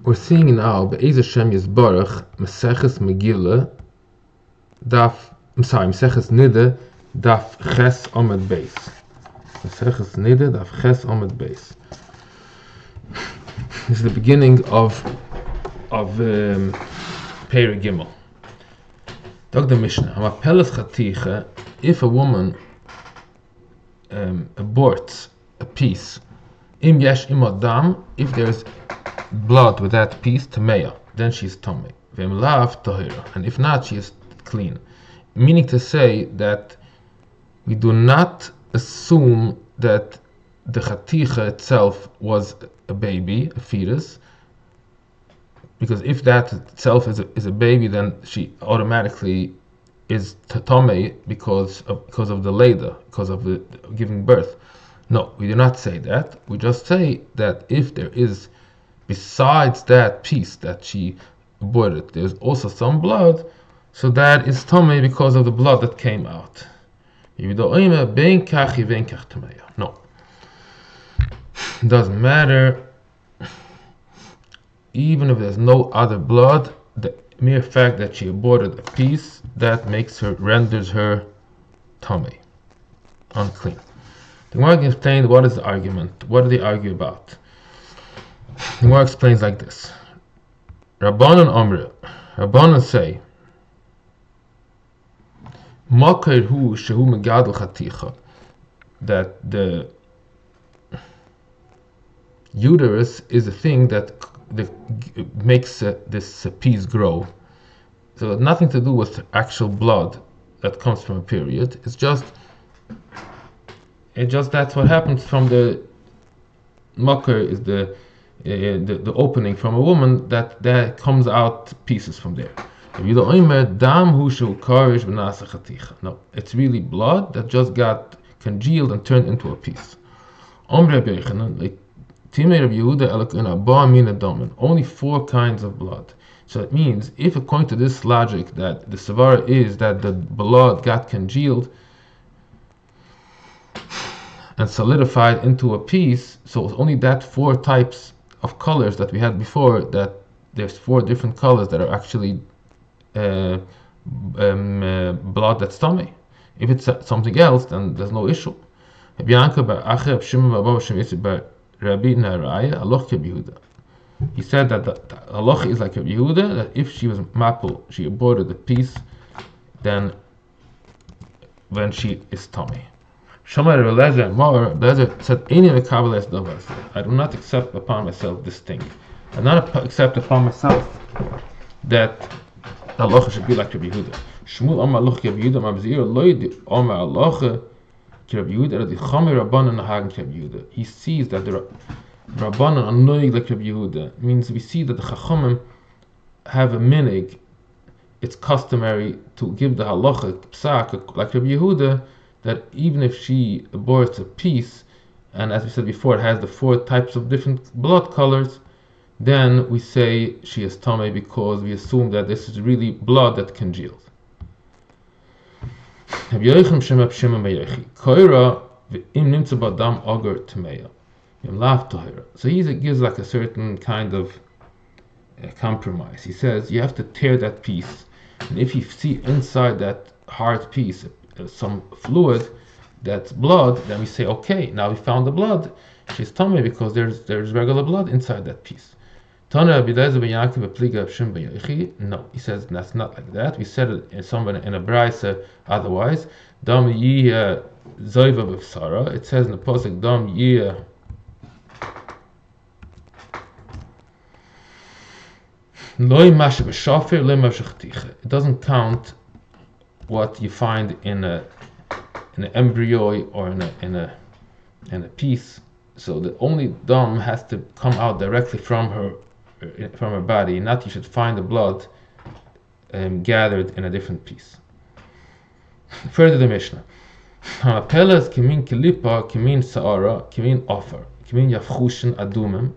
We're seeing now Be'ez Hashem Yisbarach Meseches Megillah Meseches Niddah Daf Ches Amud Beis. Meseches Niddah Daf Ches Amud Beis. This is the beginning of Perek Gimel. Dog the Mishnah. Hamapeles Chaticha. If a woman aborts a piece, Im Yesh Imo Dam, if there's blood with that piece, Tameya, then she's Tumah. V'im Lav Tahira, and if not, she is clean. Meaning to say that we do not assume that the Chaticha itself was a baby, a fetus, because if that itself is a baby, then she automatically is Tumah because of the Leda, because of the giving birth. No, we do not say that. We just say that if there is, besides that piece that she aborted, there's also some blood, so that is Tumah because of the blood that came out. No, it doesn't matter. Even if there's no other blood, the mere fact that she aborted a piece, that renders her Tumah, unclean. The Gemara explains what is the argument. What do they argue about? The Gemara explains like this: Rabbanan Amr, Rabbanan say, Makar hu shehu megadol chaticha, that the uterus is a thing that makes this piece grow. So it has nothing to do with actual blood that comes from a period. It's just that's what happens from the makar, is the opening from a woman that comes out pieces from there. No, it's really blood that just got congealed and turned into a piece. Only 4 kinds of blood. So it means, if according to this logic that the Svara is that the blood got congealed and solidified into a piece, so it's only that 4 types of colors that we had before, that there's 4 different colors that are actually blood that's Tumah. If it's something else, then there's no issue. He said that the halacha is like Rabbi Yehuda, that if she was mapul, she aborted the piece, then she is Tumah. Shamar Eliezer said, I do not accept upon myself this thing. I do not accept upon myself that the halacha should be like Rabbi Yehuda. Shmuel Amar Halacha Rabbi Yehuda Mabzir Loid Amar Halacha Rabbi Yehuda the Chamer Rabbanan Nahagen Rabbi Yehuda. He sees that the Rabbanan are noig like Rabbi Yehuda. Means we see that the Chachamim have a minig. It's customary to give the halacha psak like Rabbi Yehuda, that even if she aborts a piece, and as we said before, it has the 4 types of different blood colors, then we say she is Tumah because we assume that this is really blood that congealed. So he gives like a certain kind of compromise. He says you have to tear that piece, and if you see inside that hard piece some fluid that's blood, then we say, okay, now we found the blood, she's Tumah because there's regular blood inside that piece. No, he says that's not like that. We said it in a Beryah otherwise. Dam yeh zoiva b'Svara. It says in the pasuk, Dam yeh loy mashe b'shafir loy mashe chaticha. It doesn't count what you find in an embryo or in a piece. So the only dam has to come out directly from her body, not you should find the blood gathered in a different piece. Further the Mishnah. Hamapeles kimin kilipa, kimin saara, kimin offer, kimin yafchushin adumim.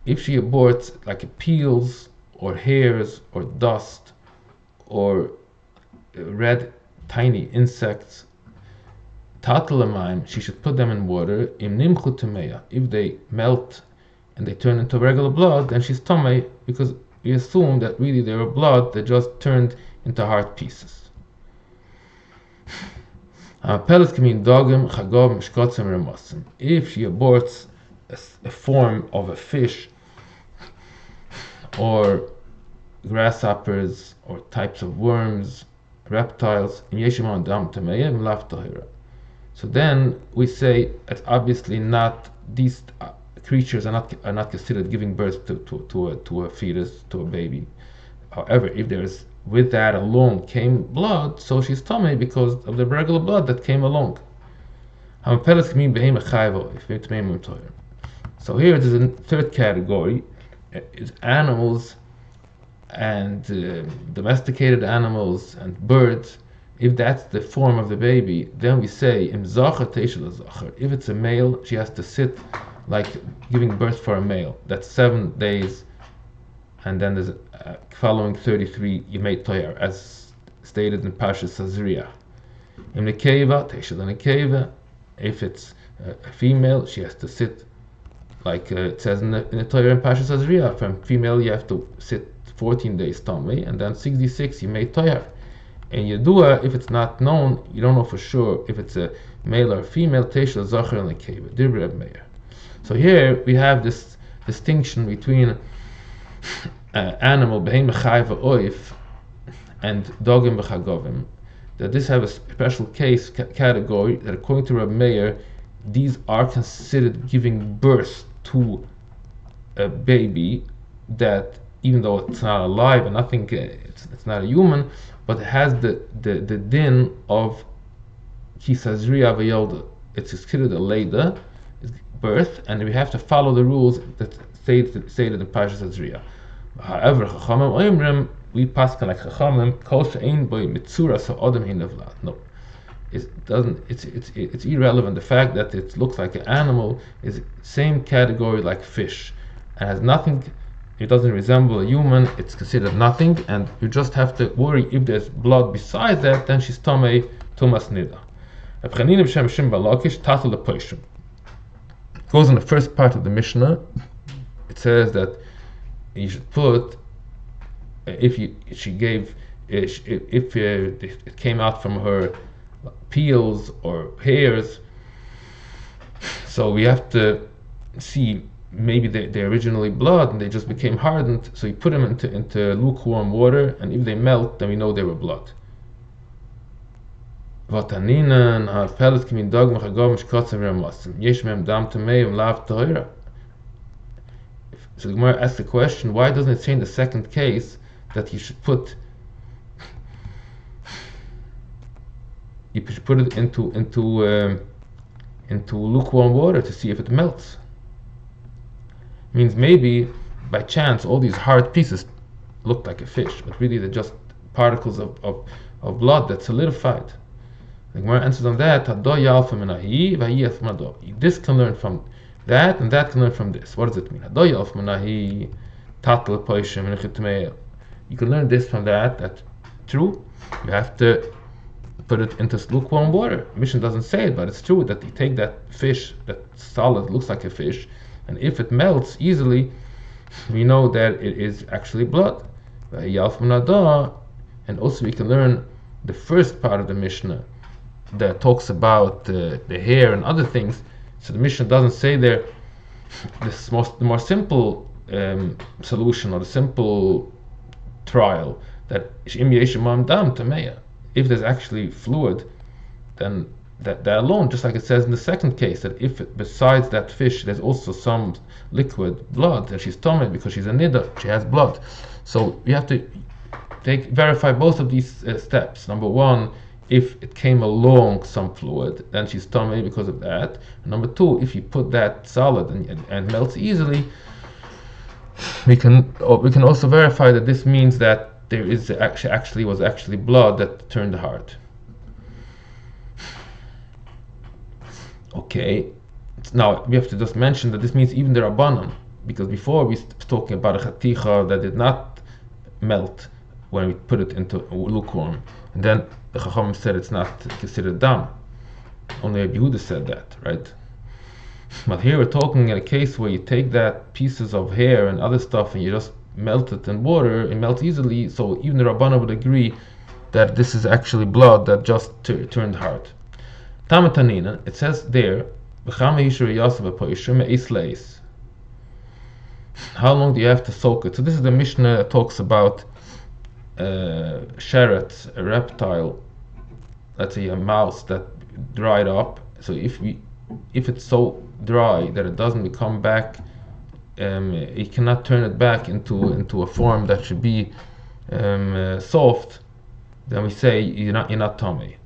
If she aborts like peels or hairs or dust or red tiny insects, tatalamayim, she should put them in water. Im nimchu tameya, if they melt and they turn into regular blood, then she's Tumah, because we assume that really they were blood that just turned into hard pieces. If she aborts a form of a fish or grasshoppers or types of worms, reptiles, so then we say it's obviously not, these creatures are not considered giving birth to a fetus, to a baby. However, if there's with that alone came blood, so she's Tumah because of the regular blood that came along. So here there's a third category, is animals and domesticated animals and birds. If that's the form of the baby, then we say if it's a male, she has to sit like giving birth for a male. That's 7 days, and then there's following 33 Yemei Toyer, as stated in Parshas Azriah. In the Nekeva, if it's a female, she has to sit like it says in the Toyer in Parshas Azriah. From female, you have to sit 14 days Tumah, and then 66 Yemei Toyer. In Yedua, if it's not known, you don't know for sure if it's a male or a female, Teishel Zachar and Nekeva. Dibra Meir. So here we have this distinction between animal behem b'chayva oif and dogim b'chagovim. That this have a special case category that, according to Rabbi Meir, these are considered giving birth to a baby that, even though it's not alive and nothing, it's not a human, but it has the din of kisazriya v'yolda. It's considered a leida, birth, and we have to follow the rules that stated in Parshas Azriah. However, Chachamim oimrim, we paskin like Chachamim, kol she'ein boi mitzura so odem hin nevlad. No, it doesn't. It's irrelevant. The fact that it looks like an animal is same category like fish, and has nothing. It doesn't resemble a human. It's considered nothing, and you just have to worry if there's blood besides that. Then she's Tumah Niddah. Goes in the first part of the Mishnah. It says that you should put, if it came out from her peels or hairs, so we have to see maybe they're originally blood and they just became hardened, so you put them into lukewarm water, and if they melt, then we know they were blood. So the Gemara asks the question, why doesn't it say in the second case that you should put it into lukewarm water to see if it melts? Means maybe by chance all these hard pieces look like a fish, but really they're just particles of blood that solidified. The Gemara answers on that, this can learn from that, and that can learn from this. What does it mean? You can learn this from that. That's true. You have to put it into lukewarm water. Mishnah doesn't say it, but it's true that you take that fish, that solid looks like a fish, and if it melts easily, we know that it is actually blood. And also we can learn the first part of the Mishnah that talks about the hair and other things. So the Mishnah doesn't say there the more simple solution or the simple trial that if there's actually fluid, then that alone, just like it says in the second case, that if besides that fish there's also some liquid blood, then she's Tumah because she's a Niddah, she has blood. So we have to verify both of these steps. Number one, if it came along some fluid, then she's Tumah because of that. And number two, if you put that solid and melts easily, we can also verify that this means that there is actually blood that turned hard. Okay, now we have to just mention that this means even the Rabbanan, because before we were talking about a chaticha that did not melt when we put it into lukewarm, and then the Chacham said it's not considered dam. Only Rabbi Yehuda said that, right? But here we're talking in a case where you take that pieces of hair and other stuff and you just melt it in water, it melts easily, so even the Rabbana would agree that this is actually blood that just turned hard. Tamatanina, it says there, how long do you have to soak it? So this is the Mishnah that talks about sherets, a reptile, let's say a mouse that dried up. So if it's so dry that it doesn't become back, you cannot turn it back into a form that should be soft, then we say you're not tummy.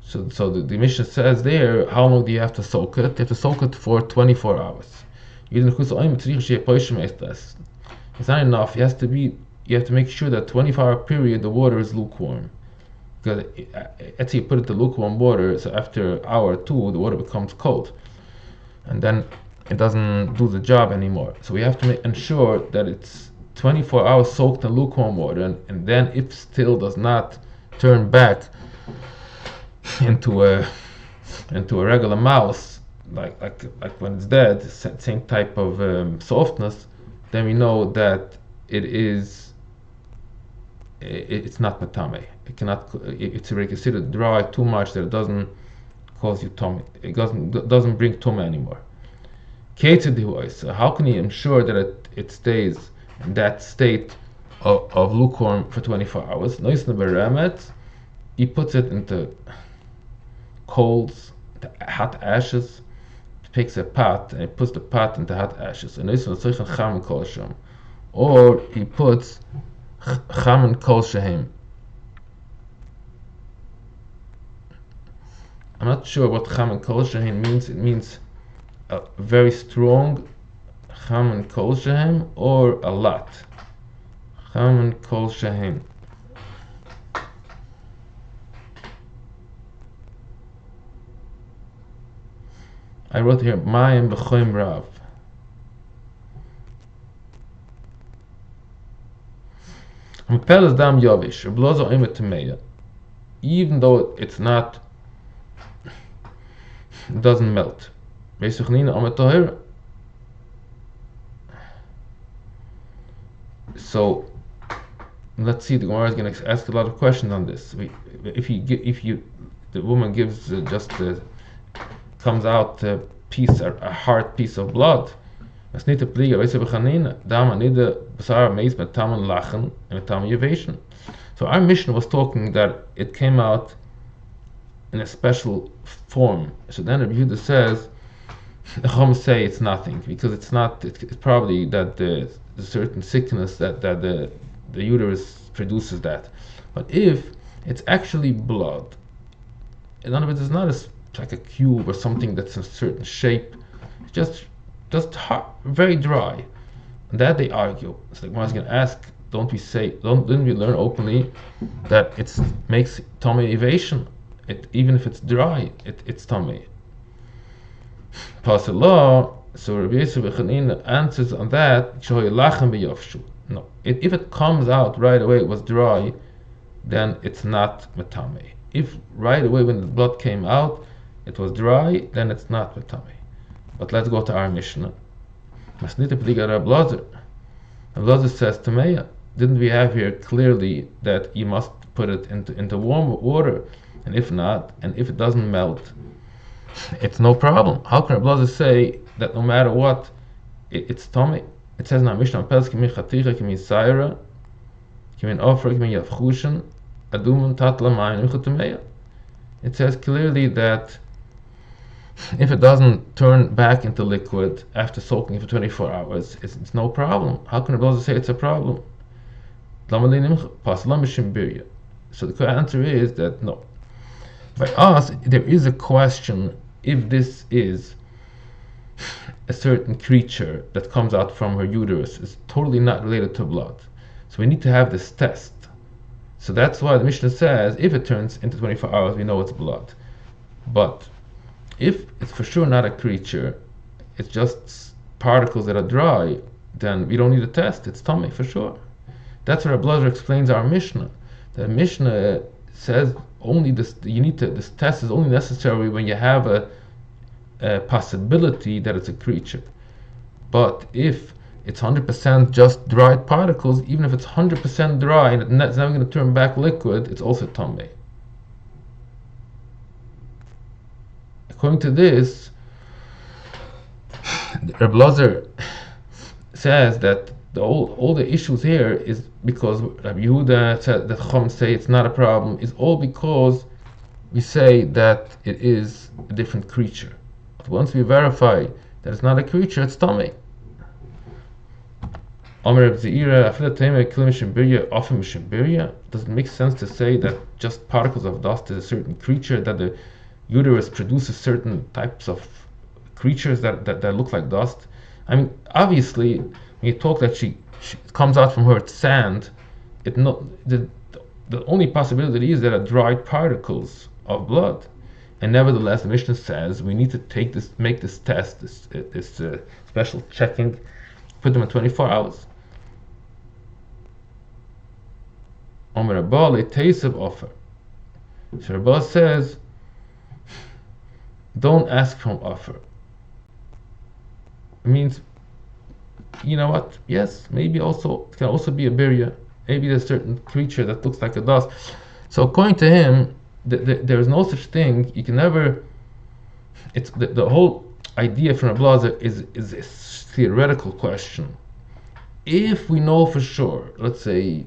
So the Mishnah says there, how long do you have to soak it? You have to soak it for 24 hours. It's not enough. You have to make sure that 24-hour period the water is lukewarm. Because let's say you put it in lukewarm water, so after an hour or two the water becomes cold, and then it doesn't do the job anymore. So we have to ensure that it's 24 hours soaked in lukewarm water, and then if still does not turn back into a regular mouse, like when it's dead, same type of softness, then we know that it's not matame. It's already considered dry too much that it doesn't cause you tummy. It doesn't bring tumah anymore. So how can you ensure that it stays in that state of lukewarm for 24 hours? He puts it into coals, hot ashes, picks a pot and he puts the pot into hot ashes. Or he puts chaman kol shehem. I'm not sure what chaman kol shehem means. It means a very strong chaman kol shehem or a lot. Chaman kol shehem. I wrote here Mayim b'choim rav. Mepel is dam yavish. Blozo imet temeya. Even though it doesn't melt. So let's see. The Gemara is going to ask a lot of questions on this. The woman gives comes out a hard piece of blood. So our Mishnah was talking that it came out in a special form. So then Rabbi Yehuda says, the Chum say it's nothing, because it's probably that the certain sickness that the uterus produces that. But if it's actually blood, in other words, it's not like a cube or something that's in a certain shape, it's just hard, very dry. And that they argue. So the Gemara is going to ask, didn't we learn openly that it makes tummy evasion? Even if it's dry, it's tummy. Pasuk, so Rabbi Saul answers on that. No, if it comes out right away it was dry, then it's not matame. If right away when the blood came out it was dry, then it's not matame. But let's go to our Mishnah. Rabbi says Tameya. Didn't we have here clearly that you must put it into warm water, and if not, and if it doesn't melt, it's no problem. How can Rabbi say that no matter what, it's tummy? It says in our Mishnah, it says clearly that if it doesn't turn back into liquid after soaking for 24 hours, it's no problem. How can Rabbi say it's a problem? So the answer is that no. By us, there is a question if this is a certain creature that comes out from her uterus. It's totally not related to blood. So we need to have this test. So that's why the Mishnah says if it turns into 24 hours, we know it's blood. But if it's for sure not a creature, it's just particles that are dry, then we don't need a test. It's tummy for sure. That's where Rabbi explains our Mishnah. The Mishnah says only this test is only necessary when you have a possibility that it's a creature. But if it's 100% just dried particles, even if it's 100% dry and it's never going to turn back liquid, it's also tamei. According to this, Rabbi Lazar says that all the issues here is because Rabbi Yehuda said that Chacham say it's not a problem, is all because we say that it is a different creature. But once we verify that it's not a creature, it's tamei. Does it make sense to say that just particles of dust is a certain creature, that the uterus produces certain types of creatures that look like dust? I mean, obviously, when you talk that she comes out from her sand, the only possibility is that are dried particles of blood. And nevertheless, the Mishnah says we need to make this test, this special checking, put them in 24 hours. Omer Rabba Teisiv offer. So Rabba says, don't ask for an offer. It means, you know what? Yes, maybe it can also be a Beryah. Maybe there's a certain creature that looks like a dust. So according to him, there is no such thing. You can never. It's the whole idea from Rabbi Lazar is a theoretical question. If we know for sure, let's say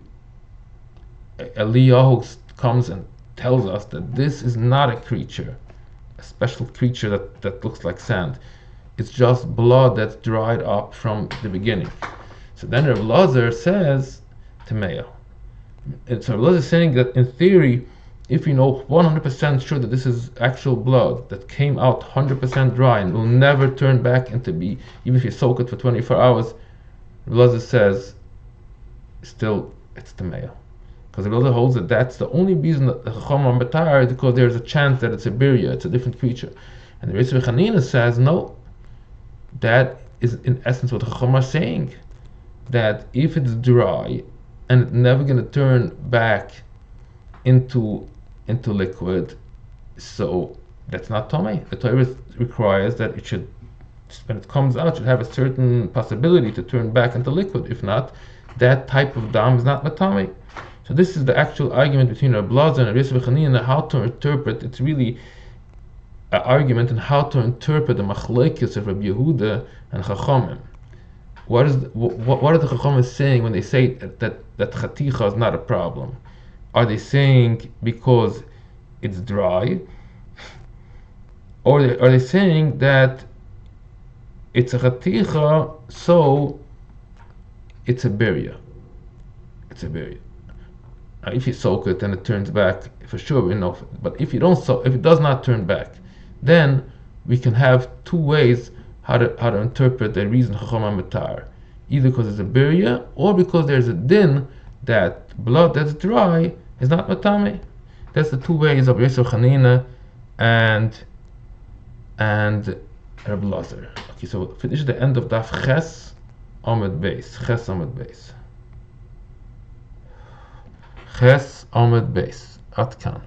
Eliyahu comes and tells us that this is not a creature, a special creature that looks like sand. It's just blood that's dried up from the beginning. So then Rabbi Lazar says Tamei. And so Rabbi Lazar is saying that in theory, if you know 100% sure that this is actual blood that came out 100% dry and will never turn back into be, even if you soak it for 24 hours, Rabbi Lazar says still it's Tamei. Because Rabbi Lazar holds that that's the only reason that the Chacham are matar is because there's a chance that it's a Beryah, it's a different creature. And the Rebbe Chanina says no. That is in essence what the Chacham are saying, that if it's dry and it's never going to turn back into liquid, so that's not tamei. The Torah requires that it should, when it comes out, should have a certain possibility to turn back into liquid. If not, that type of dam is not tamei. So this is the actual argument between Rabbi Lazar and Rebbe Chanina, how to interpret. It's really an argument on how to interpret the machlokes of Rabbi Yehuda and Chachamim. What are the Chachamim saying when they say that chaticha is not a problem? Are they saying because it's dry, or are they saying that it's a chaticha, so it's a Beryah? It's a Beryah. Now, if you soak it and it turns back, for sure we know. But if you don't soak, if it does not turn back, then we can have two ways how to interpret the reason Chacham Matar, either because it's a Beryah or because there's a din that blood that's dry is not matame. That's the two ways of Yosef Chanina and Rabbi Lazar. Okay, so finish the end of Daf Ches Amud Beis. Ches Amud Beis. Ches Amud Beis. Atkan.